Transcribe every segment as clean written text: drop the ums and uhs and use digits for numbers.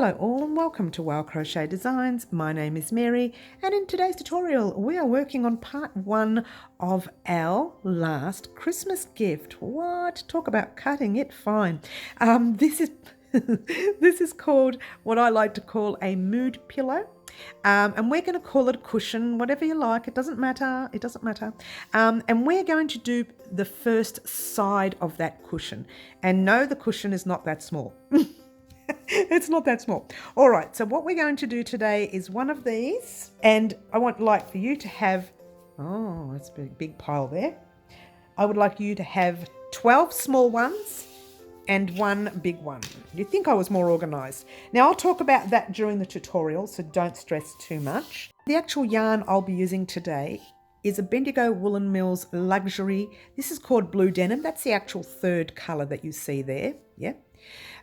Hello all and welcome to Crochet Designs. My name is Mary and in today's tutorial we are working on part 1 of our last Christmas gift. What? Talk about cutting it fine. This is this is called what I like to call a mood pillow. And we're going to call it a cushion, whatever you like. It doesn't matter. It doesn't matter. And we're going to do the first side of that cushion. And no, the cushion is not that small. It's not that small. All right, so what we're going to do today is one of these, and I want like for you to have, oh, that's a big pile there. I would like you to have 12 small ones and one big one. You'd think I was more organised. Now I'll talk about that during the tutorial, so don't stress too much. The actual yarn I'll be using today is a Bendigo Woolen Mills Luxury. This is called Blue Denim. That's the actual third colour that you see there. Yeah.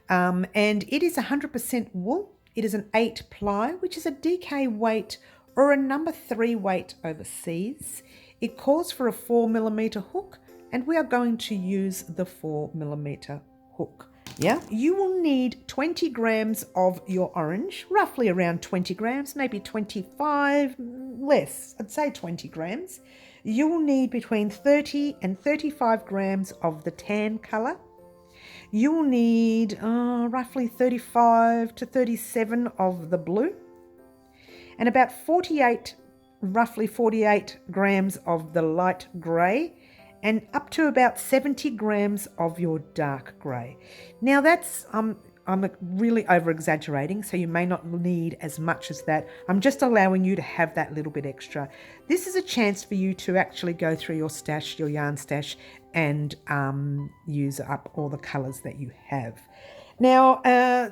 And it is 100% wool. It is an 8 ply, which is a DK weight or a number 3 weight overseas. It calls for a 4mm hook, and we are going to use the 4mm hook. Yeah, you will need 20 grams of your orange, roughly around 20 grams, maybe 25, less, I'd say 20 grams. You will need between 30 and 35 grams of the tan colour. You will need roughly 35 to 37 of the blue and about roughly 48 grams of the light grey and up to about 70 grams of your dark grey. Now that's, I'm really over exaggerating, so you may not need as much as that. I'm just allowing you to have that little bit extra. This is a chance for you to actually go through your stash, your yarn stash, and use up all the colours that you have. Now,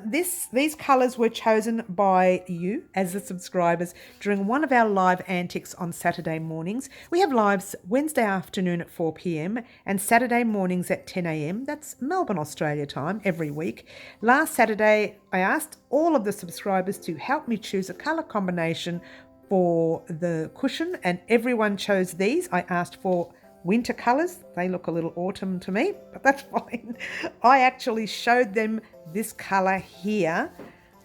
these colours were chosen by you as the subscribers during one of our live antics on Saturday mornings. We have lives Wednesday afternoon at 4 p.m. and Saturday mornings at 10 a.m. That's Melbourne, Australia time every week. Last Saturday, I asked all of the subscribers to help me choose a colour combination for the cushion, and everyone chose these. I asked for winter colours. They look a little autumn to me, but that's fine. I actually showed them this colour here.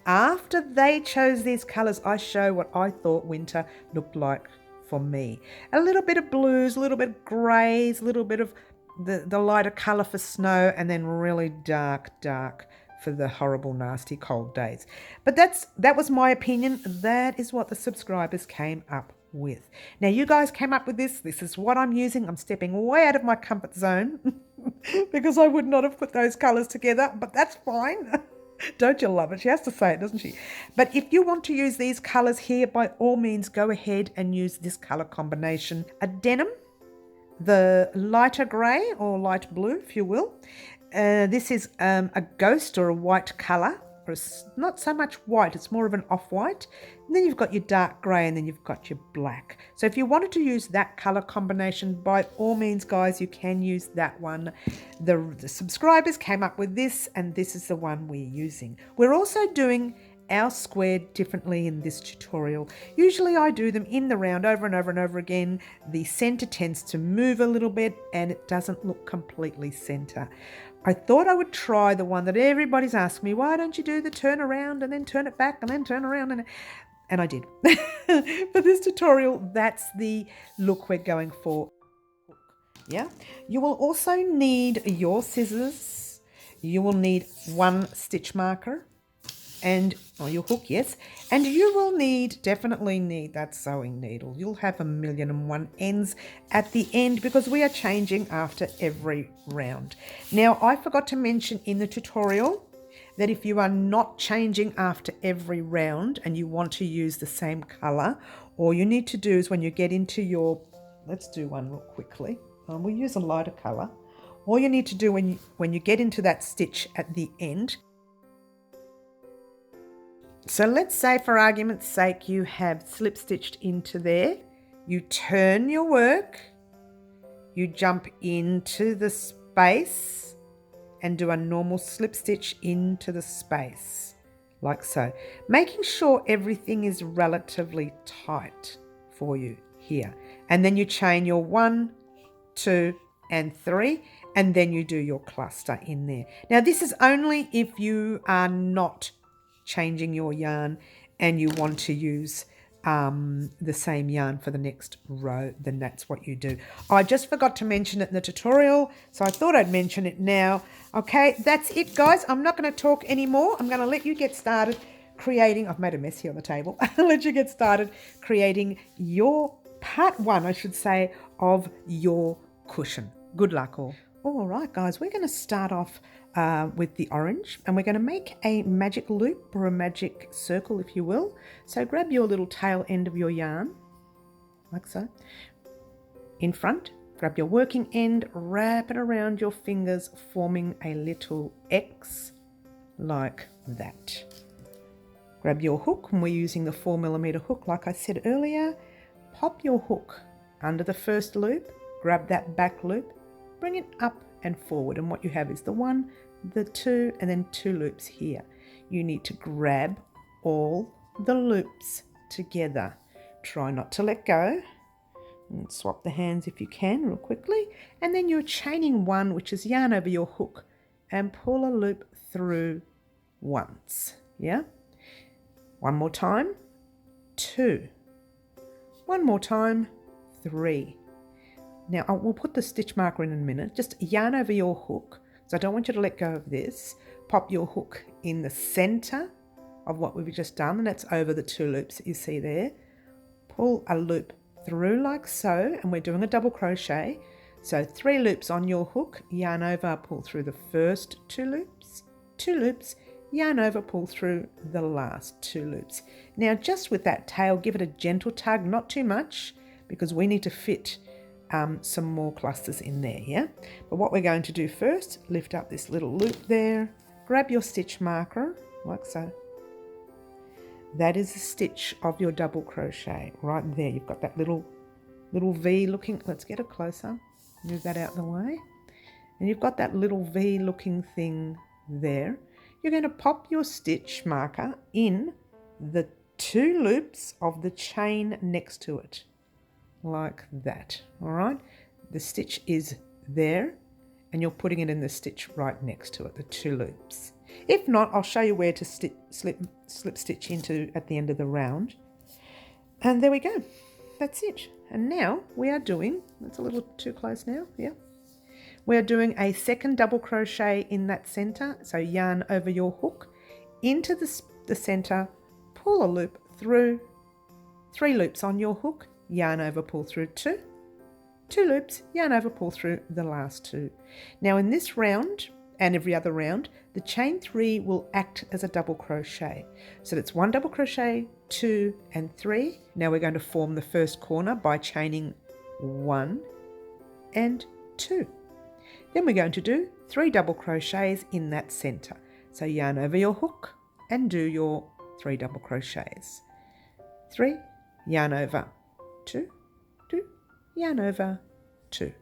After they chose these colours, I show what I thought winter looked like for me. A little bit of blues, a little bit of greys, a little bit of the lighter colour for snow, and then really dark for the horrible, nasty, cold days. But that was my opinion. That is what the subscribers came up with. Now you guys came up with this. This is what I'm using. I'm stepping way out of my comfort zone because I would not have put those colours together, but that's fine. Don't you love it? She has to say it, doesn't she? But if you want to use these colours here, by all means go ahead and use this colour combination. A denim, the lighter grey or light blue if you will. This is a ghost or a white colour. It's not so much white, it's more of an off-white. And then you've got your dark grey and then you've got your black. So if you wanted to use that colour combination, by all means, guys, you can use that one. The subscribers came up with this, and this is the one we're using. We're also doing our square differently in this tutorial. Usually I do them in the round over and over and over again. The centre tends to move a little bit and it doesn't look completely centre. I thought I would try the one that everybody's asked me, why don't you do the turn around and then turn it back and then turn around, and I did. For this tutorial, that's the look we're going for. Yeah. You will also need your scissors. You will need one stitch marker and your hook, yes, and you will definitely need that sewing needle. You'll have 1,000,001 ends at the end because we are changing after every round. Now, I forgot to mention in the tutorial that if you are not changing after every round and you want to use the same color, all you need to do is when you get into your, let's do one real quickly. We'll use a lighter color. All you need to do when you get into that stitch at the end, so let's say for argument's sake you have slip stitched into there, you turn your work, you jump into the space and do a normal slip stitch into the space, like so. Making sure everything is relatively tight for you here. And then you chain your 1, 2 and 3, and then you do your cluster in there. Now this is only if you are not changing your yarn and you want to use the same yarn for the next row, then that's what you do. I just forgot to mention it in the tutorial, so I thought I'd mention it now. Okay, that's it, guys. I'm not going to talk anymore. I'm going to let you get started creating. I've made a mess here on the table. I'll let you get started creating your part one, I should say, of your cushion. Good luck all. All right, guys, we're going to start off with the orange, and we're going to make a magic loop or a magic circle, if you will. So grab your little tail end of your yarn, like so. In front, grab your working end, wrap it around your fingers, forming a little X, like that. Grab your hook, and we're using the 4mm hook, like I said earlier. Pop your hook under the first loop, grab that back loop, bring it up and forward, and what you have is the 1, the 2, and then 2 loops here. You need to grab all the loops together. Try not to let go. And swap the hands if you can real quickly, and then you're chaining 1, which is yarn over your hook, and pull a loop through once. Yeah, one more time, 2, one more time, 3. Now, we'll put the stitch marker in a minute. Just yarn over your hook. So I don't want you to let go of this. Pop your hook in the center of what we've just done, and that's over the 2 loops that you see there. Pull a loop through like so, and we're doing a double crochet. So 3 loops on your hook, yarn over, pull through the first 2 loops, 2 loops, yarn over, pull through the last 2 loops. Now, just with that tail, give it a gentle tug, not too much, because we need to fit some more clusters in there, yeah? But what we're going to do first, lift up this little loop there, grab your stitch marker, like so. That is the stitch of your double crochet right there. You've got that little V looking, let's get it closer, move that out of the way. And you've got that little V looking thing there. You're going to pop your stitch marker in the 2 loops of the chain next to it. Like that. All right, the stitch is there, and you're putting it in the stitch right next to it, the 2 loops. If not, I'll show you where to slip stitch into at the end of the round. And there we go, that's it. And now we are doing, that's a little too close now, yeah, we are doing a second double crochet in that center. So yarn over your hook into the center, pull a loop through, 3 loops on your hook, yarn over, pull through 2, 2 loops, yarn over, pull through the last 2. Now in this round and every other round, the chain 3 will act as a double crochet. So that's 1 double crochet, 2 and 3. Now we're going to form the first corner by chaining 1 and 2. Then we're going to do 3 double crochets in that center. So yarn over your hook and do your 3 double crochets. 3, yarn over, 2, 2, yarn over, 2,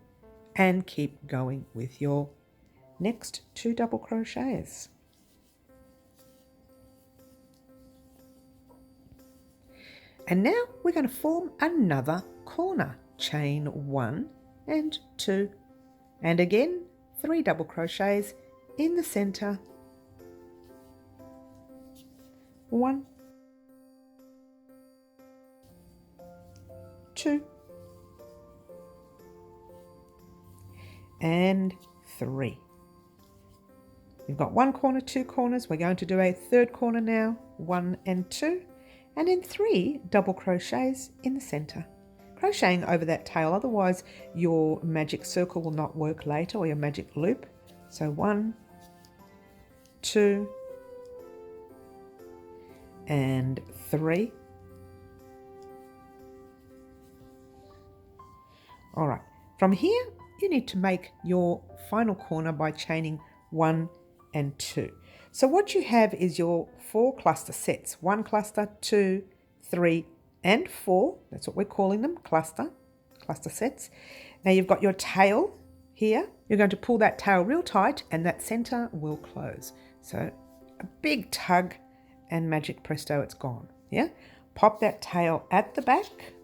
and keep going with your next 2 double crochets. And now we're going to form another corner. Chain 1 and 2, and again 3 double crochets in the center. 1, 2, and 3. We've got 1 corner, 2 corners. We're going to do a 3rd corner now, 1 and 2, and then 3 double crochets in the center. Crocheting over that tail, otherwise your magic circle will not work later, or your magic loop. So 1, 2, and 3. All right, from here you need to make your final corner by chaining 1 and 2. So what you have is your 4 cluster sets, 1 cluster, 2, 3 and 4. That's what we're calling them, cluster sets. Now you've got your tail here. You're going to pull that tail real tight and that center will close. So a big tug and magic presto, it's gone. Yeah, pop that tail at the back.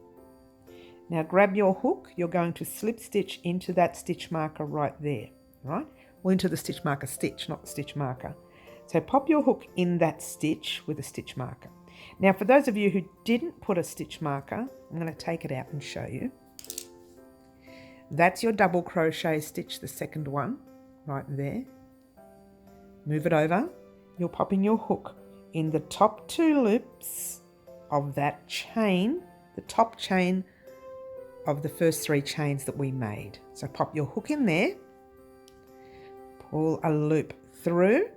Now grab your hook, you're going to slip stitch into that stitch marker right there, right? Well, into the stitch marker stitch, not the stitch marker. So pop your hook in that stitch with a stitch marker. Now for those of you who didn't put a stitch marker, I'm going to take it out and show you. That's your double crochet stitch, the second one, right there. Move it over. You're popping your hook in the top 2 loops of that chain, the top chain of the first 3 chains that we made. So pop your hook in there, pull a loop through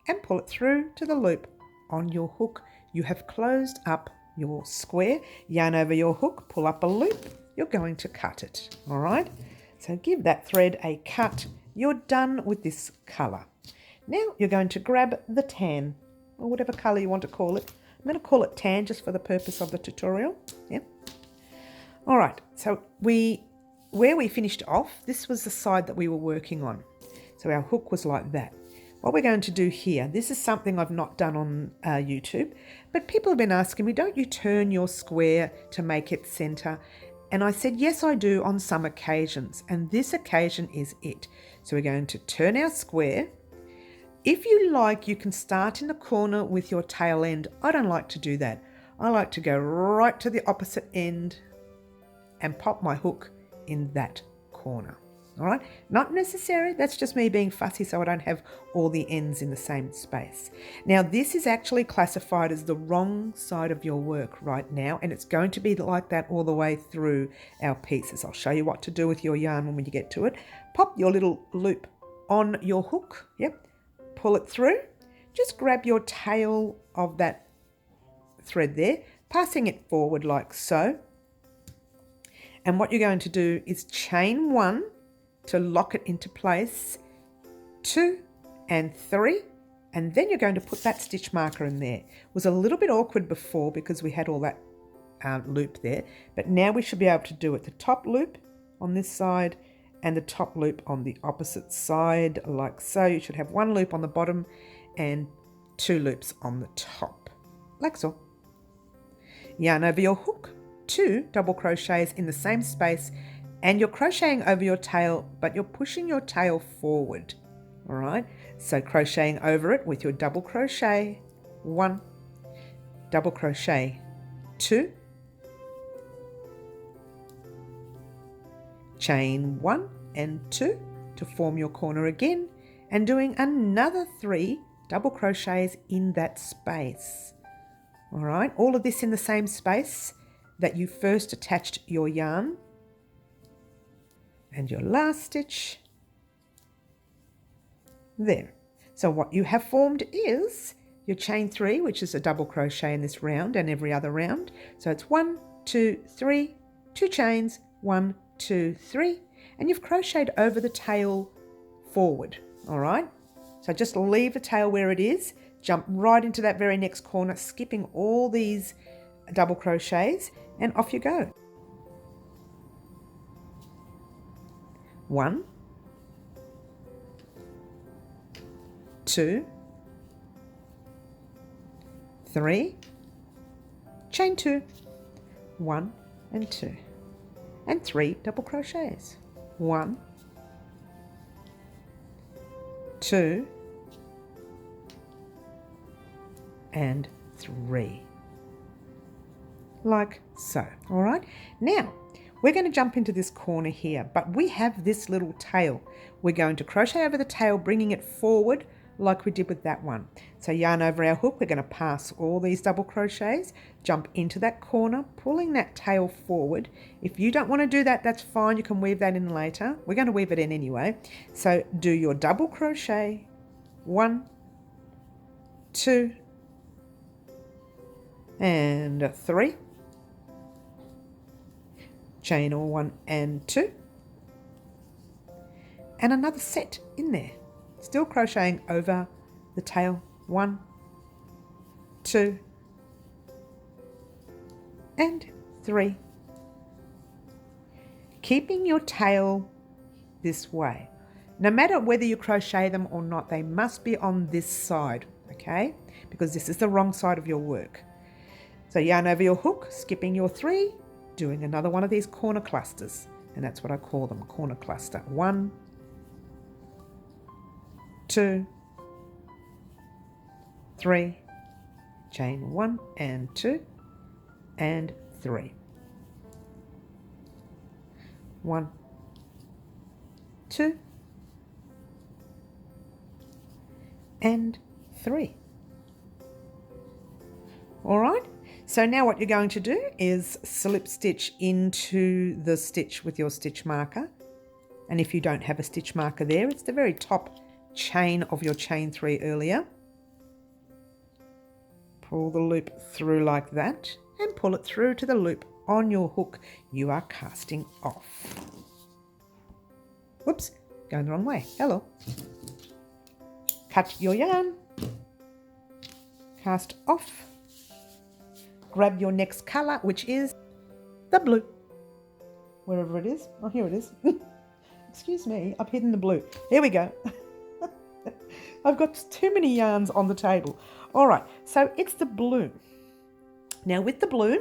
and pull it through to the loop on your hook. You have closed up your square, yarn over your hook, pull up a loop, you're going to cut it, all right? So give that thread a cut. You're done with this colour. Now you're going to grab the tan, or whatever colour you want to call it. I'm going to call it tan just for the purpose of the tutorial. Yeah. All right, so where we finished off, this was the side that we were working on. So our hook was like that. What we're going to do here, this is something I've not done on YouTube, but people have been asking me, don't you turn your square to make it centre? And I said, yes, I do on some occasions, and this occasion is it. So we're going to turn our square. If you like, you can start in the corner with your tail end. I don't like to do that. I like to go right to the opposite end and pop my hook in that corner. All right, not necessary. That's just me being fussy so I don't have all the ends in the same space. Now, this is actually classified as the wrong side of your work right now, and it's going to be like that all the way through our pieces. I'll show you what to do with your yarn when you get to it. Pop your little loop on your hook. Yep. Pull it through. Just grab your tail of that thread there, passing it forward like so. And what you're going to do is chain 1 to lock it into place, 2 and 3, and then you're going to put that stitch marker in there. It was a little bit awkward before because we had all that loop there, but now we should be able to do it. The top loop on this side and the top loop on the opposite side, like so. You should have 1 loop on the bottom and 2 loops on the top, like so. Yarn over your hook, 2 double crochets in the same space, and you're crocheting over your tail, but you're pushing your tail forward, all right? So crocheting over it with your double crochet, 1, double crochet, 2, chain 1 and 2 to form your corner again, and doing another 3 double crochets in that space, all right? All of this in the same space that you first attached your yarn. And your last stitch there. So what you have formed is your chain 3, which is a double crochet in this round and every other round. So it's 1, 2, 3, 2 chains, 1, 2, 3, and you've crocheted over the tail forward, all right? So just leave the tail where it is, jump right into that very next corner, skipping all these double crochets, and off you go. 1, 2, 3, chain 2, 1 and 2, and 3 double crochets. 1, 2, and 3, like so. All right, now we're going to jump into this corner here, but we have this little tail. We're going to crochet over the tail, bringing it forward like we did with that one. So yarn over our hook, we're going to pass all these double crochets, jump into that corner, pulling that tail forward. If you don't want to do that, that's fine. You can weave that in later. We're going to weave it in anyway. So do your double crochet, 1, 2, and 3. Chain all 1 and 2, and another set in there, still crocheting over the tail, 1, 2, and 3, keeping your tail this way. No matter whether you crochet them or not, they must be on this side, okay, because this is the wrong side of your work. So yarn over your hook, skipping your 3, doing another one of these corner clusters, and that's what I call them, corner cluster. 1, 2, 3, chain 1 and 2 and 3. 1, 2 and 3. All right, so now what you're going to do is slip stitch into the stitch with your stitch marker. And if you don't have a stitch marker there, it's the very top chain of your chain 3 earlier. Pull the loop through like that and pull it through to the loop on your hook you are casting off. Whoops, going the wrong way. Hello. Cut your yarn, cast off, grab your next colour, which is the blue, wherever it is. Oh, here it is. Excuse me, I've hidden the blue. Here we go. I've got too many yarns on the table. All right, so it's the blue. Now with the blue,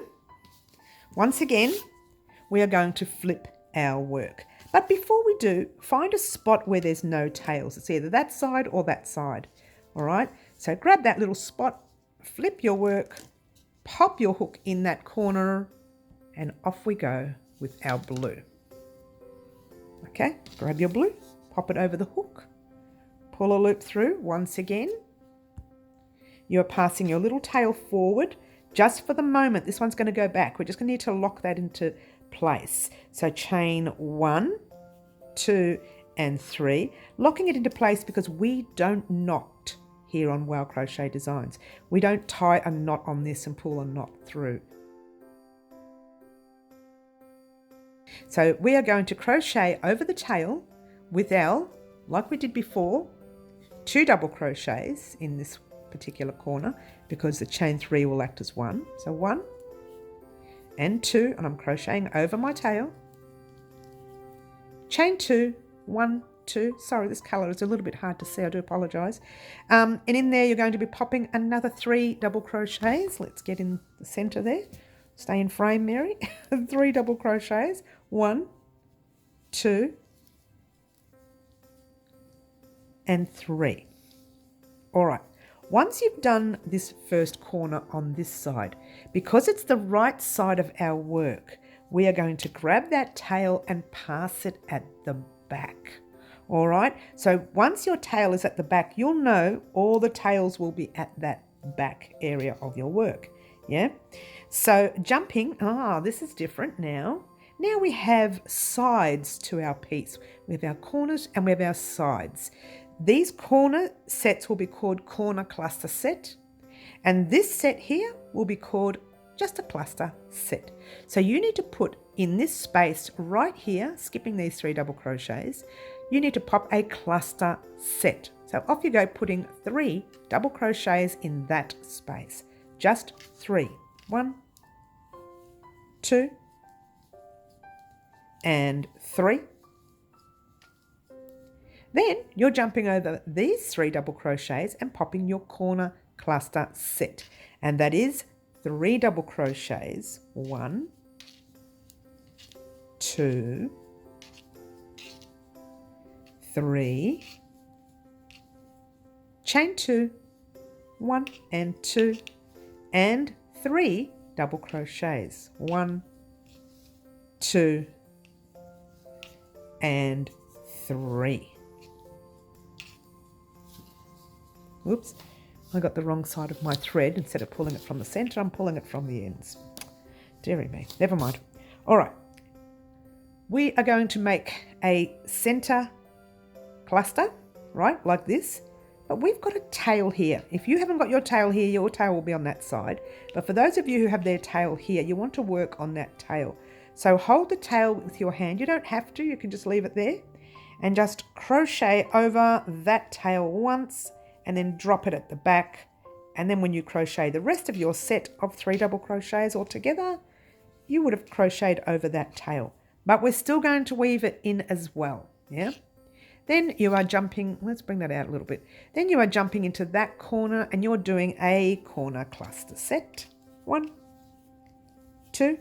once again, we are going to flip our work. But before we do, find a spot where there's no tails. It's either that side or that side. All right, so grab that little spot, flip your work, pop your hook in that corner, and off we go with our blue. Okay, grab your blue, pop it over the hook, pull a loop through once again. You're passing your little tail forward. Just for the moment, this one's going to go back. We're just going to need to lock that into place. So chain 1, 2 and 3, locking it into place because we don't knot here on Wow Crochet Designs. We don't tie a knot on this and pull a knot through. So we are going to crochet over the tail with our, like we did before, 2 double crochets in this particular corner because the chain 3 will act as 1. So 1 and 2, and I'm crocheting over my tail. Chain 2, 1, 2. Sorry, this colour is a little bit hard to see. I do apologise. And in there, you're going to be popping another 3 double crochets. Let's get in the centre there. Stay in frame, Mary. 3 double crochets. 1, 2, and 3. All right. Once you've done this first corner on this side, because it's the right side of our work, we are going to grab that tail and pass it at the back. All right, so once your tail is at the back, you'll know all the tails will be at that back area of your work. Yeah, so jumping, this is different now. Now we have sides to our piece. We have our corners and we have our sides. These corner sets will be called corner cluster set, and this set here will be called just a cluster set. So you need to put in this space right here, skipping these 3 double crochets, you need to pop a cluster set. So off you go, putting 3 double crochets in that space. Just 3. 1, 2, and 3. Then you're jumping over these 3 double crochets and popping your corner cluster set. And that is 3 double crochets. 1, 2, 3, chain 2, 1 and 2, and 3 double crochets. 1, 2, and 3. Oops, I got the wrong side of my thread. Instead of pulling it from the centre, I'm pulling it from the ends. Deary me, never mind. All right, we are going to make a centre cluster, right, like this. But we've got a tail here. If you haven't got your tail here, your tail will be on that side. But for those of you who have their tail here, you want to work on that tail. So hold the tail with your hand. You don't have to, you can just leave it there. And just crochet over that tail once, and then drop it at the back. And then when you crochet the rest of your set of 3 double crochets all together, you would have crocheted over that tail. But we're still going to weave it in as well, yeah? Then you are jumping, let's bring that out a little bit. Then you are jumping into that corner and you're doing a corner cluster set. 1, 2,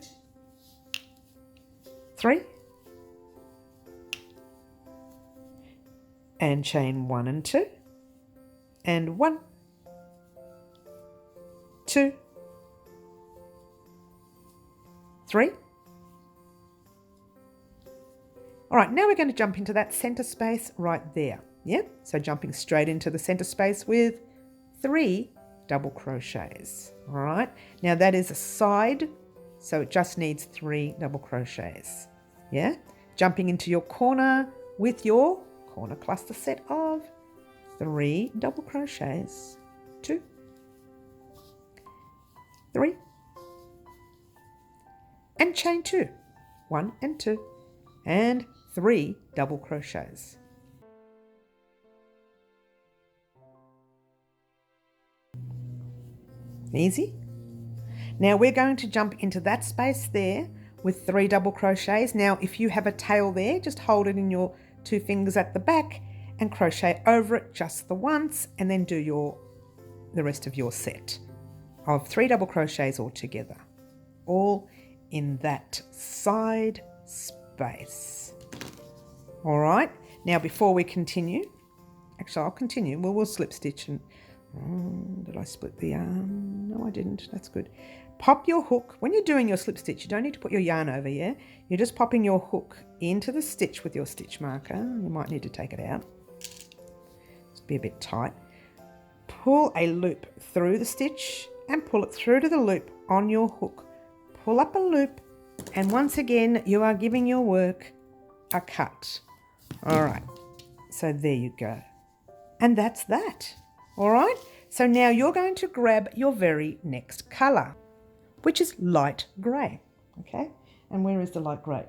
3, and chain 1 and 2, and 1, 2, 3. All right, now we're going to jump into that center space right there. Yeah, so jumping straight into the center space with 3 double crochets. All right, now that is a side, so it just needs 3 double crochets. Yeah, jumping into your corner with your corner cluster set of 3 double crochets. 2, 3, and chain 2. 1 and 2, and 3 double crochets. Easy. Now we're going to jump into that space there with 3 double crochets. Now if you have a tail there, just hold it in your 2 fingers at the back and crochet over it just the once, and then do the rest of your set of 3 double crochets all together, all in that side space. All right, now before we continue, actually I'll continue, we'll slip stitch and did I split the yarn? No, I didn't. That's good. Pop your hook. When you're doing your slip stitch, you don't need to put your yarn over, yeah? You're just popping your hook into the stitch with your stitch marker. You might need to take it out. It's be a bit tight. Pull a loop through the stitch and pull it through to the loop on your hook. Pull up a loop, and once again, you are giving your work a cut. All right, so there you go. And that's that. All right, so now you're going to grab your very next colour, which is light grey, okay? And where is the light grey?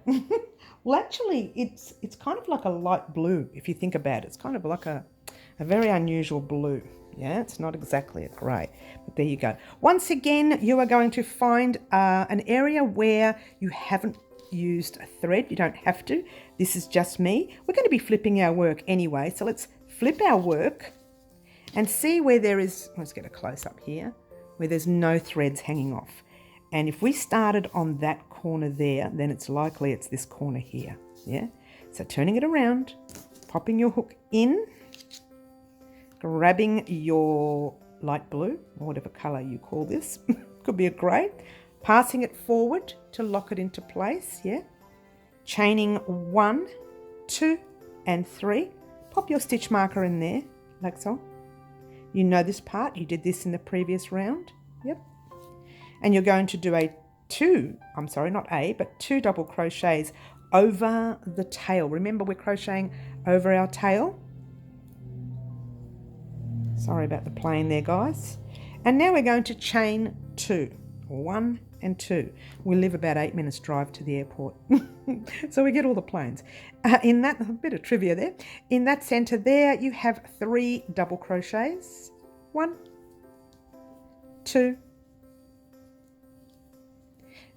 Well, actually, it's kind of like a light blue, if you think about it. It's kind of like a very unusual blue. Yeah, it's not exactly a grey, but there you go. Once again, you are going to find an area where you haven't used a thread. You don't have to. This is just me. We're going to be flipping our work anyway, so let's flip our work and see where there is, let's get a close up here, where there's no threads hanging off. And if we started on that corner there, then it's likely it's this corner here, yeah? So turning it around, popping your hook in, grabbing your light blue, or whatever colour you call this, could be a grey, passing it forward to lock it into place, yeah? Chaining 1, 2, and 3. Pop your stitch marker in there, like so. You know this part, you did this in the previous round, yep. And you're going to do 2 double crochets over the tail. Remember, we're crocheting over our tail. Sorry about the plane there, guys. And now we're going to chain 2, 1 and 2. We live about 8 minutes drive to the airport, so we get all the planes. In that, a bit of trivia there, in that center there, you have 3 double crochets. 1, 2,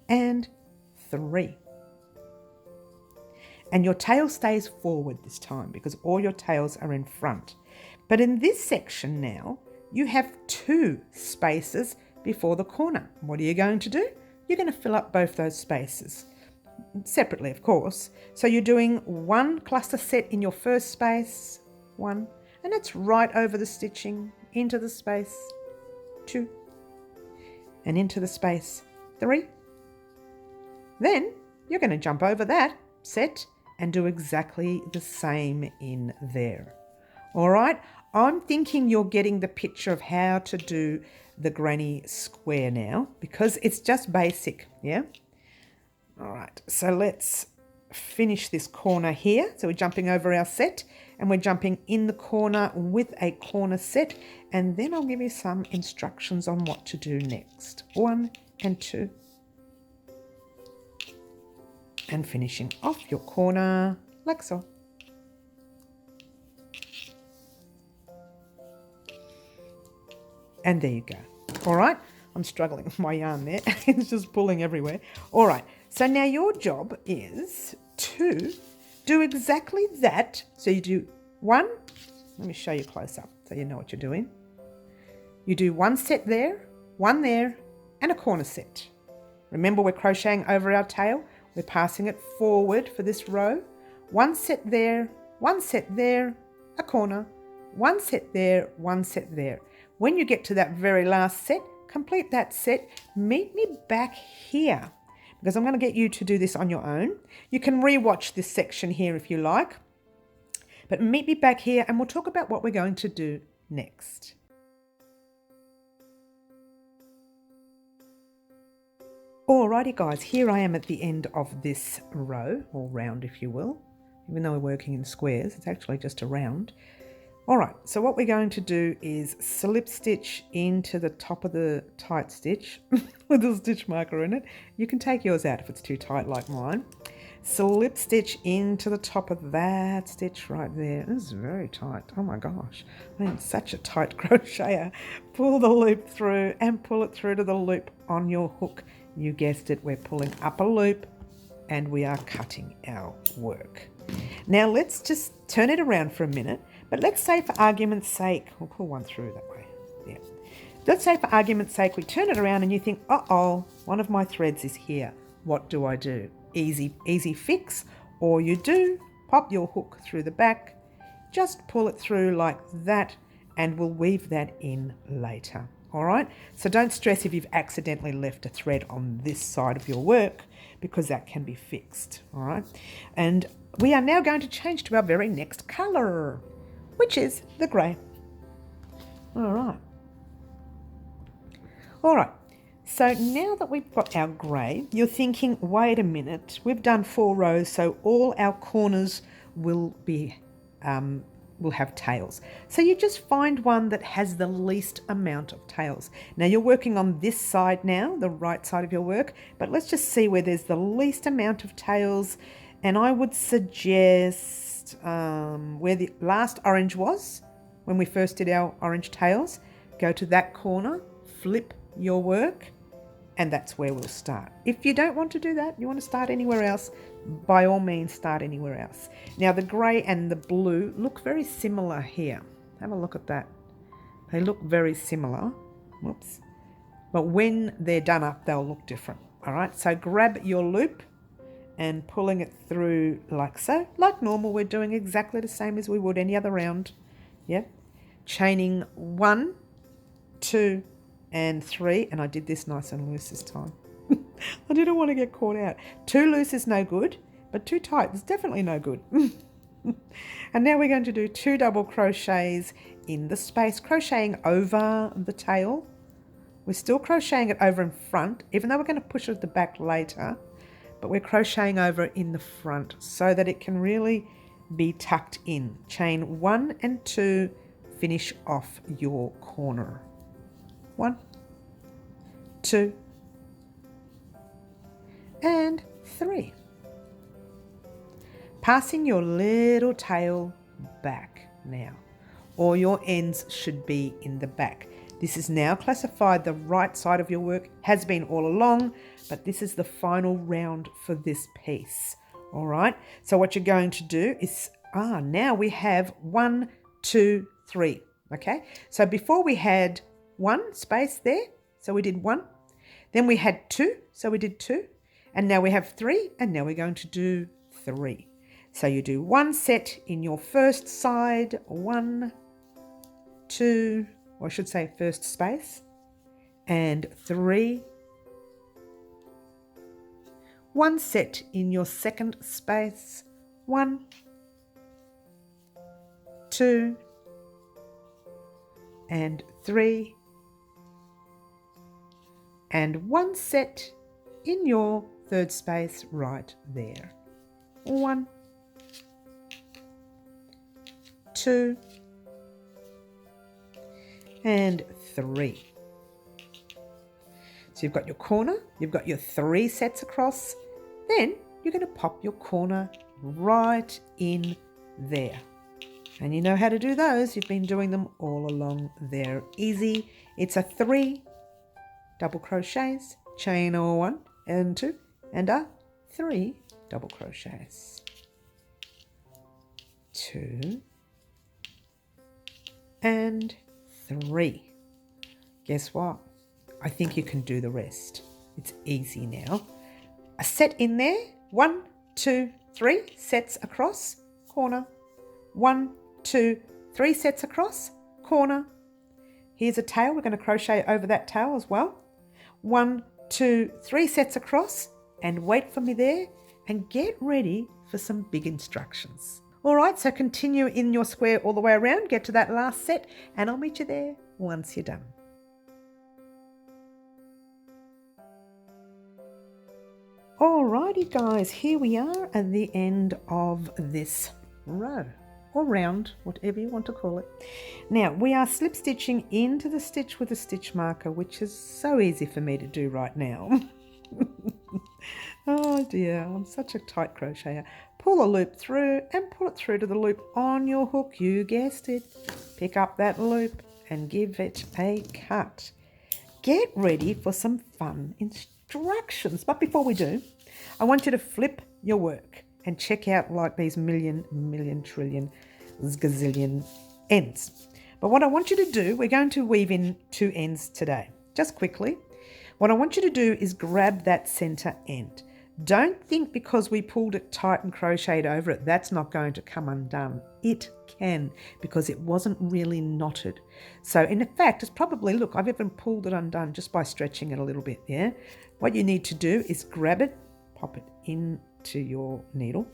and 3. And your tail stays forward this time because all your tails are in front. But in this section now, you have 2 spaces before the corner. What are you going to do? You're going to fill up both those spaces, separately of course. So you're doing 1 cluster set in your first space, 1, and that's right over the stitching, into the space, 2, and into the space, 3. Then you're going to jump over that set and do exactly the same in there. All right, I'm thinking you're getting the picture of how to do the granny square now, because it's just basic, yeah? All right, so let's finish this corner here. So we're jumping over our set and we're jumping in the corner with a corner set, and then I'll give you some instructions on what to do next. 1 and 2. And finishing off your corner like so. And there you go. All right, I'm struggling with my yarn there. It's just pulling everywhere. All right, so now your job is to do exactly that. So you do 1, let me show you close up so you know what you're doing. You do 1 set there, 1 there, and a corner set. Remember, we're crocheting over our tail. We're passing it forward for this row. 1 set there, 1 set there, a corner, 1 set there, 1 set there. When you get to that very last set, complete that set, meet me back here because I'm going to get you to do this on your own. You can re-watch this section here if you like, but meet me back here and we'll talk about what we're going to do next. Alrighty guys, here I am at the end of this row, or round if you will. Even though we're working in squares, it's actually just a round. Alright, so what we're going to do is slip stitch into the top of the tight stitch with a stitch marker in it. You can take yours out if it's too tight like mine. Slip stitch into the top of that stitch right there. This is very tight. Oh my gosh, I am such a tight crocheter. Pull the loop through and pull it through to the loop on your hook. You guessed it, we're pulling up a loop and we are cutting our work. Now let's just turn it around for a minute, but let's say for argument's sake, we'll pull one through that way. Yeah. Let's say for argument's sake, we turn it around and you think, uh-oh, one of my threads is here. What do I do? Easy fix. Or you do pop your hook through the back, just pull it through like that, and we'll weave that in later. All right, so don't stress if you've accidentally left a thread on this side of your work because that can be fixed. All right, and we are now going to change to our very next colour, which is the grey. All right, so now that we've got our grey, you're thinking, wait a minute, we've done 4 rows, so all our corners will be will have tails. So you just find one that has the least amount of tails. Now you're working on this side now, the right side of your work, but let's just see where there's the least amount of tails. And I would suggest where the last orange was, when we first did our orange tails, go to that corner, flip your work, and that's where we'll start. If you don't want to do that, you want to start anywhere else, by all means start anywhere else. Now the grey and the blue look very similar here. Have a look at that. They look very similar. Whoops. But when they're done up, they'll look different. All right, so grab your loop and pulling it through like so. Like normal, we're doing exactly the same as we would any other round. Yep. Chaining 1, 2, and 3, and I did this nice and loose this time. I didn't want to get caught out. Too loose is no good, but too tight is definitely no good. And now we're going to do 2 double crochets in the space, crocheting over the tail. We're still crocheting it over in front, even though we're going to push it at the back later, but we're crocheting over in the front so that it can really be tucked in. Chain 1 and 2, finish off your corner. 1, 2, and 3. Passing your little tail back now. All your ends should be in the back. This is now classified the right side of your work, has been all along, but this is the final round for this piece. All right, so what you're going to do is, now we have 1, 2, 3. Okay, so before we had 1 space there, so we did 1. Then we had 2, so we did 2. And now we have 3, and now we're going to do 3. So you do 1 set in your first side, 1, 2, or I should say first space, and 3. 1 set in your second space, 1, 2, and 3. And 1 set in your third space right there. 1, 2, and 3. So you've got your corner, you've got your 3 sets across, then you're going to pop your corner right in there. And you know how to do those, you've been doing them all along. They're easy. It's a 3 double crochets, chain 1 and 2, and a 3 double crochets. 2 and 3. Guess what? I think you can do the rest. It's easy now. A set in there, 1, 2, 3 sets across, corner. 1, 2, 3 sets across, corner. Here's a tail. We're going to crochet over that tail as well. 1, 2, 3 sets across, and wait for me there and get ready for some big instructions. All right, so continue in your square all the way around, get to that last set, and I'll meet you there once you're done. Alrighty guys, here we are at the end of this row, or round, whatever you want to call it. Now we are slip stitching into the stitch with a stitch marker, which is so easy for me to do right now. Oh dear, I'm such a tight crocheter. Pull a loop through and pull it through to the loop on your hook. You guessed it. Pick up that loop and give it a cut. Get ready for some fun instructions. But before we do, I want you to flip your work and check out like these million, trillion, gazillion ends. But what I want you to do, we're going to weave in 2 ends today. Just quickly, what I want you to do is grab that center end. Don't think because we pulled it tight and crocheted over it, that's not going to come undone. It can, because it wasn't really knotted. So in fact, it's probably, look, I've even pulled it undone just by stretching it a little bit, yeah? What you need to do is grab it, pop it into your needle,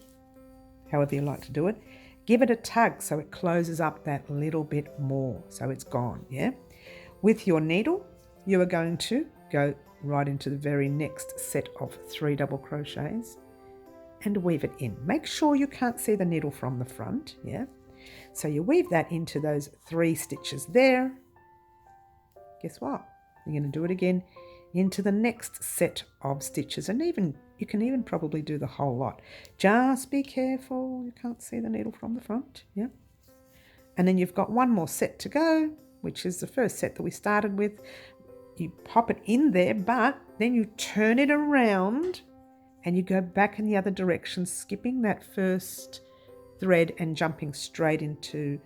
however you like to do it. Give it a tug so it closes up that little bit more, so it's gone, yeah? With your needle, you are going to go right into the very next set of 3 double crochets and weave it in. Make sure you can't see the needle from the front, yeah? So you weave that into those 3 stitches there. Guess what? You're going to do it again into the next set of stitches, and you can even probably do the whole lot. Just be careful, you can't see the needle from the front, yeah? And then you've got 1 more set to go, which is the first set that we started with. You pop it in there, but then you turn it around and you go back in the other direction, skipping that first thread and jumping straight into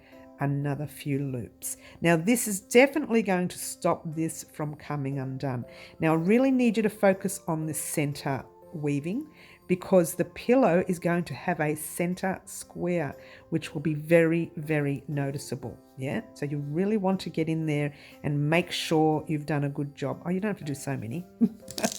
another few loops. Now this is definitely going to stop this from coming undone. Now I really need you to focus on the center weaving, because the pillow is going to have a center square, which will be very, very noticeable. Yeah, so you really want to get in there and make sure you've done a good job. Oh, you don't have to do so many.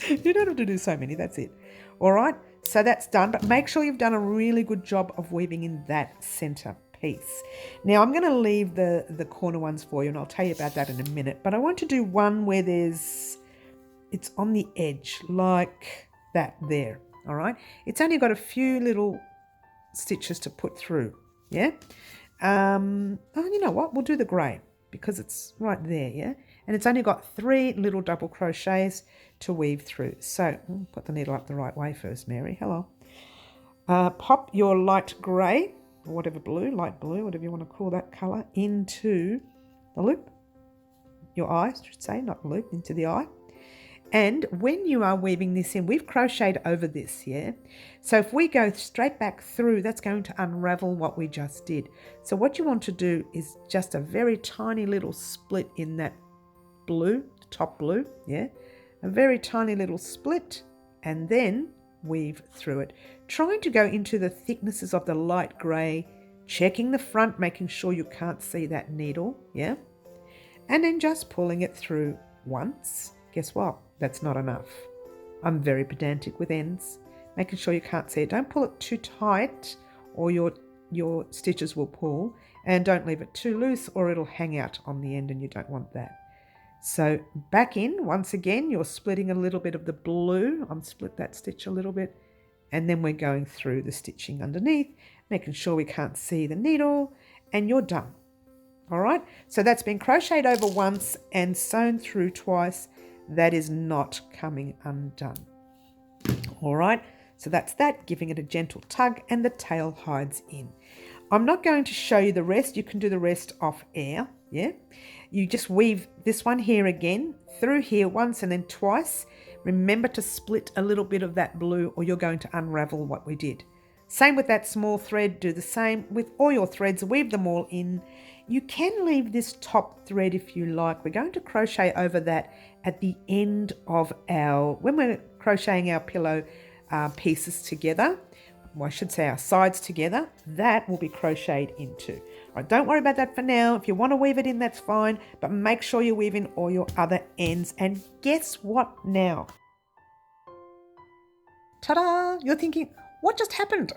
You don't have to do so many, that's it. All right, so that's done, but make sure you've done a really good job of weaving in that center piece. Now I'm going to leave the corner ones for you, and I'll tell you about that in a minute, but I want to do one where it's on the edge, like that there. All right, it's only got a few little stitches to put through, yeah? Oh, you know what, we'll do the grey because it's right there, yeah? And it's only got 3 little double crochets to weave through. So put the needle up the right way first, Mary. Hello. Pop your light grey, or whatever blue, light blue, whatever you want to call that colour, into the loop. Your eye, I should say, not loop, into the eye. And when you are weaving this in, we've crocheted over this, yeah? So if we go straight back through, that's going to unravel what we just did. So what you want to do is just a very tiny little split in that blue, top blue, yeah? A very tiny little split, and then weave through it. Trying to go into the thicknesses of the light grey, checking the front, making sure you can't see that needle, yeah? And then just pulling it through once. Guess what? That's not enough. I'm very pedantic with ends, making sure you can't see it. Don't pull it too tight or your stitches will pull, and don't leave it too loose or it'll hang out on the end, and you don't want that. So back in, once again, you're splitting a little bit of the blue. I'm split that stitch a little bit, and then we're going through the stitching underneath, making sure we can't see the needle, and you're done. All right, so that's been crocheted over once and sewn through twice. That is not coming undone. All right, so that's that, giving it a gentle tug, and the tail hides in. I'm not going to show you the rest. You can do the rest off air, yeah? You just weave this one here again, through here once and then twice. Remember to split a little bit of that blue or you're going to unravel what we did. Same with that small thread, do the same with all your threads, weave them all in. You can leave this top thread if you like. We're going to crochet over that at the end of when we're crocheting our pillow pieces together, well, I should say our sides together, that will be crocheted into. Right, don't worry about that for now. If you want to weave it in, that's fine, but make sure you weave in all your other ends. And guess what now? Ta-da! You're thinking, what just happened?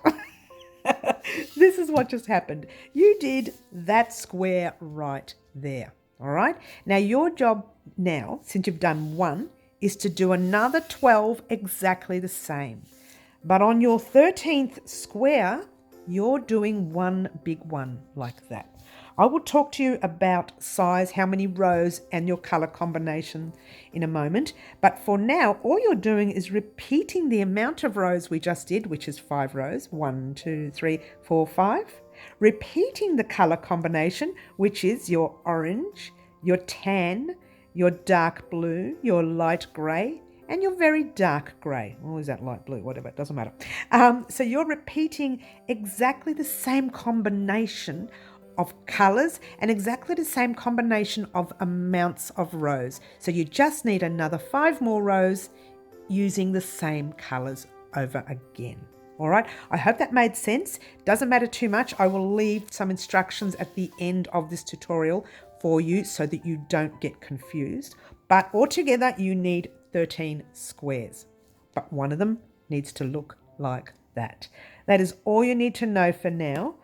This is what just happened. You did that square right there. All right. Now your job now, since you've done one, is to do another 12 exactly the same. But on your 13th square, you're doing one big one like that. I will talk to you about size, how many rows, and your color combination in a moment. But for now, all you're doing is repeating the amount of rows we just did, which is 5 rows. 1, 2, 3, 4, 5. Repeating the color combination, which is your orange, your tan, your dark blue, your light grey, and your very dark grey. Or is that light blue? Whatever, it doesn't matter. So you're repeating exactly the same combination of colours and exactly the same combination of amounts of rows. So you just need another 5 more rows using the same colours over again. All right, I hope that made sense. Doesn't matter too much. I will leave some instructions at the end of this tutorial for you so that you don't get confused. But altogether, you need 13 squares, but one of them needs to look like that. That is all you need to know for now.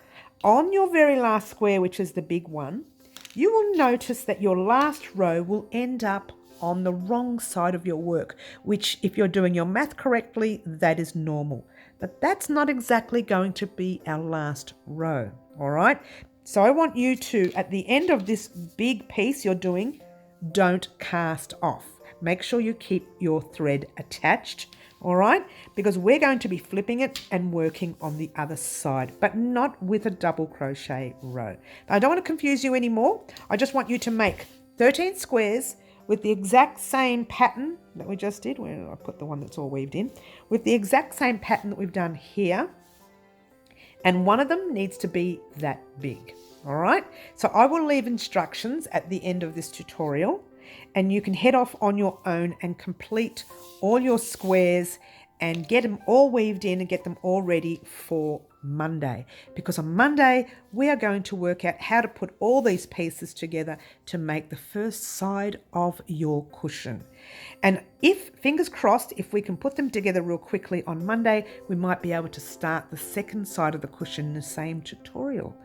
On your very last square, which is the big one, you will notice that your last row will end up on the wrong side of your work, which if you're doing your math correctly, that is normal. But that's not exactly going to be our last row, all right? So I want you to, at the end of this big piece you're doing, don't cast off. Make sure you keep your thread attached, all right? Because we're going to be flipping it and working on the other side, but not with a double crochet row. Now, I don't want to confuse you anymore. I just want you to make 13 squares with the exact same pattern that we just did, where I put the one that's all weaved in, with the exact same pattern that we've done here. And one of them needs to be that big, all right? So I will leave instructions at the end of this tutorial, and you can head off on your own and complete all your squares and get them all weaved in and get them all ready for Monday. Because on Monday, we are going to work out how to put all these pieces together to make the first side of your cushion. And if, fingers crossed, if we can put them together real quickly on Monday, we might be able to start the second side of the cushion in the same tutorial.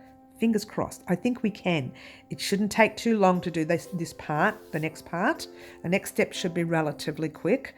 Fingers crossed. I think we can. It shouldn't take too long to do this part, the next part. The next step should be relatively quick.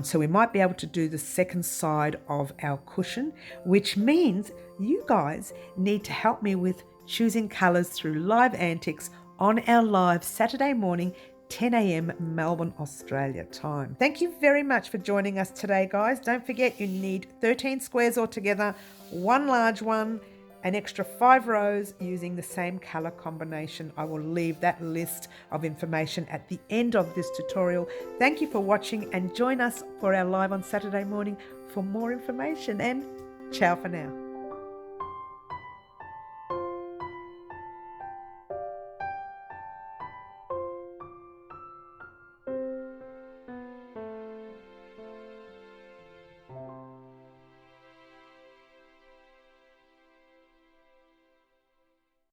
So we might be able to do the second side of our cushion, which means you guys need to help me with choosing colours through Live Antics on our live Saturday morning, 10 a.m. Melbourne, Australia time. Thank you very much for joining us today, guys. Don't forget you need 13 squares altogether, one large one, an extra 5 rows using the same color combination. I will leave that list of information at the end of this tutorial. Thank you for watching and join us for our live on Saturday morning for more information, and ciao for now.